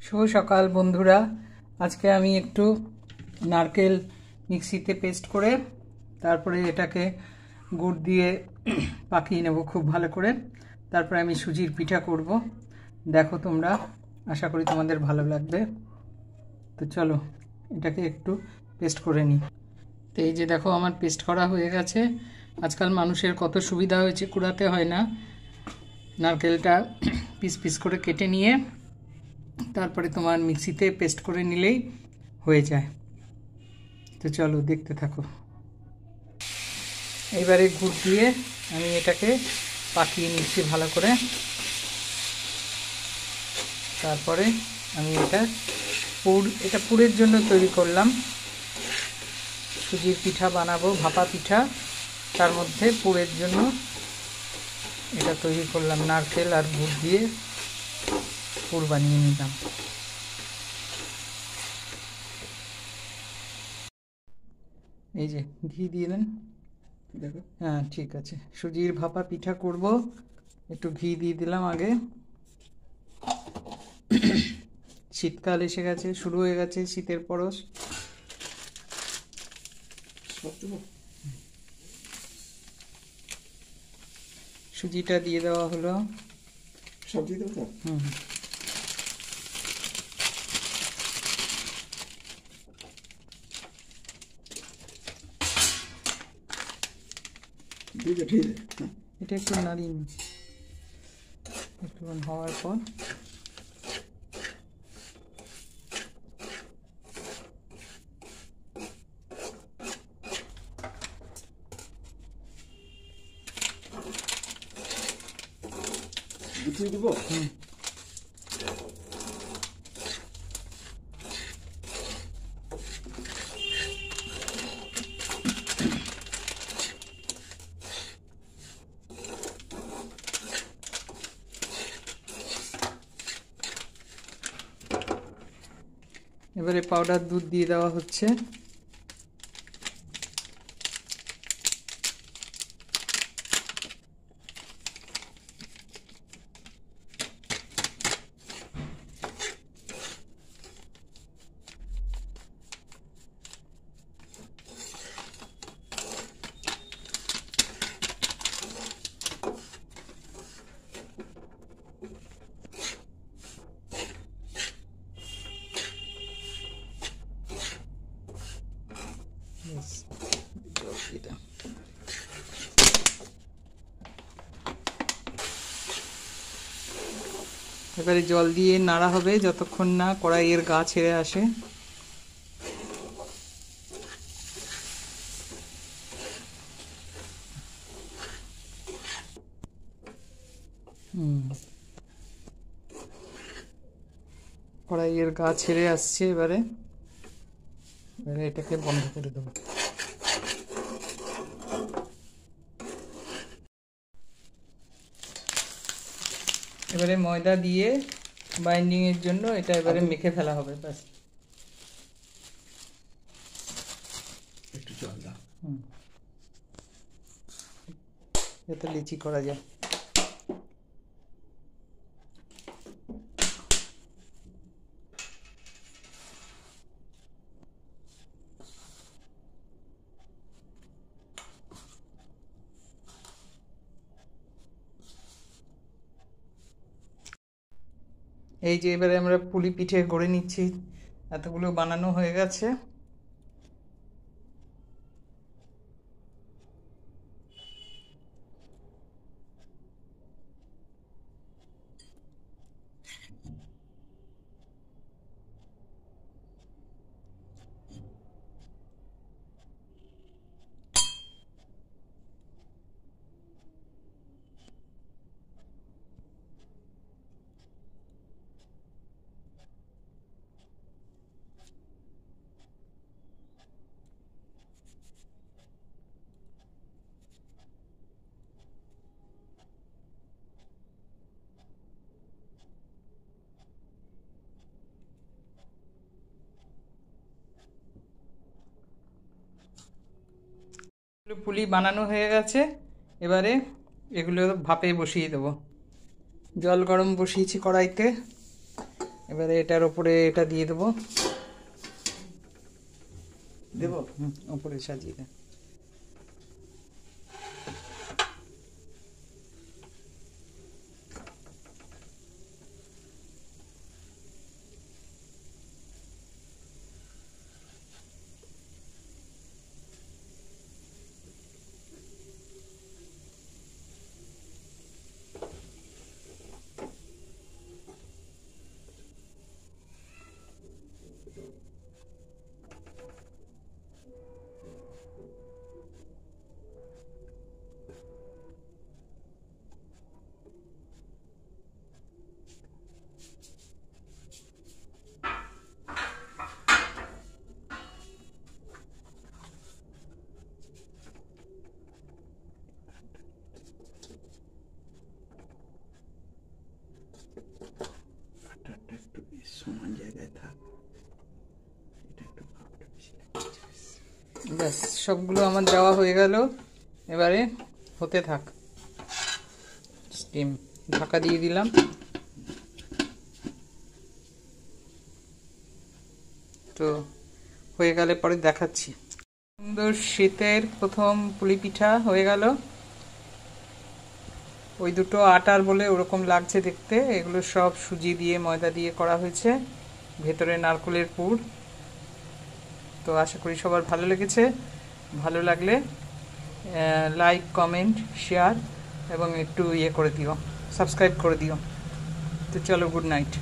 শুভ সকাল বন্ধুরা। আজকে আমি একটু নারকেল মিক্সিতে পেস্ট করে তারপরে এটাকে গুড় দিয়ে পাকিয়ে নেব খুব ভালো করে। তারপরে আমি সুজির পিঠা করব। দেখো তোমরা, আশা করি তোমাদের ভালো লাগবে। তো চলো এটাকে একটু পেস্ট করে নিই। তো এই যে দেখো আমার পেস্ট করা হয়ে গেছে। আজকাল মানুষের কত সুবিধা হয়েছে, কুড়াতে হয় না। নারকেলটা পিস পিস করে কেটে নিয়ে তারপরে তোমার মিক্সিতে পেস্ট করে নিলেই হয়ে যায়। তো চলো দেখতে থাকো। এবারে গুড় দিয়ে আমি এটাকে পাকিয়ে নিচ্ছি ভালো করে। তারপরে আমি এটা পুরের জন্য তৈরি করলাম। সুজির পিঠা বানাবো, ভাপা পিঠা, তার মধ্যে পুরের জন্য এটা তৈরি করলাম। নারকেল আর গুড় দিয়ে পুর বানিয়ে নিলাম। এই যে ঘি দিয়ে দেন, দেখো। হ্যাঁ ঠিক আছে, সুজির ভাপা পিঠা করব, একটু ঘি দিয়ে দিলাম আগে। শীতকাল এসে গেছে, শুরু হয়ে গেছে শীতের পরশ। সুজিটা দিয়ে দেওয়া হলো। সব দিয়ে দেবো তো? হুম, ঠিক আছে। এটা একটু নাড়িয়ে নিই। একটুক্ষণ হওয়ার পর গুছিয়ে দেবো। এবারে পাউডার দুধ দিয়ে দেওয়া হচ্ছে। এবারে জল দিয়ে নাড়া হবে যতক্ষণ না কড়াইয়ের গা ছেড়ে আসে। কড়াইয়ের গা ছেড়ে আসছে। এবারে এটাকে বন্ধ করে দেবো। এবারে ময়দা দিয়ে বাইন্ডিং এর জন্য এটা এবারে মেখে ফেলা হবে। ব্যাস, একটু জল দাও। যাতে লিচি করা যায়। এই যে এবারে আমরা পুলি পিঠে গড়ে নিচ্ছি। এতগুলো বানানো হয়ে গেছে। পুলি বানানো হয়ে গেছে। এবারে এগুলো ভাপে বসিয়ে দেবো। জল গরম বসিয়েছি কড়াইতে। এবারে এটার উপরে এটা দিয়ে দেবো, দেবো উপরে সাজিয়ে দে। আটাটা একটু বেশ সমান জায়গায় থাক, এটা একটু ভাবটা বেশি লাগছে। ব্যাস সবগুলো আমার দেওয়া হয়ে গেল, এবারে হতে থাক। স্টিম ঢাকা দিয়ে দিলাম। তো হয়ে গেলে পরে দেখাচ্ছি। সুন্দর শীতের প্রথম পুলি পিঠা হয়ে গেল। ওই দুটো আটার বলে ওরকম লাগছে দেখতে, এগুলো সব সুজি দিয়ে ময়দা দিয়ে করা হয়েছে, ভেতরে নারকেলের পুর। তো আশা করি সবার ভালো লেগেছে। ভালো লাগলে লাইক, কমেন্ট, শেয়ার এবং একটু ইয়ে করে দিও, সাবস্ক্রাইব করে দিও। তো চলো, গুড নাইট।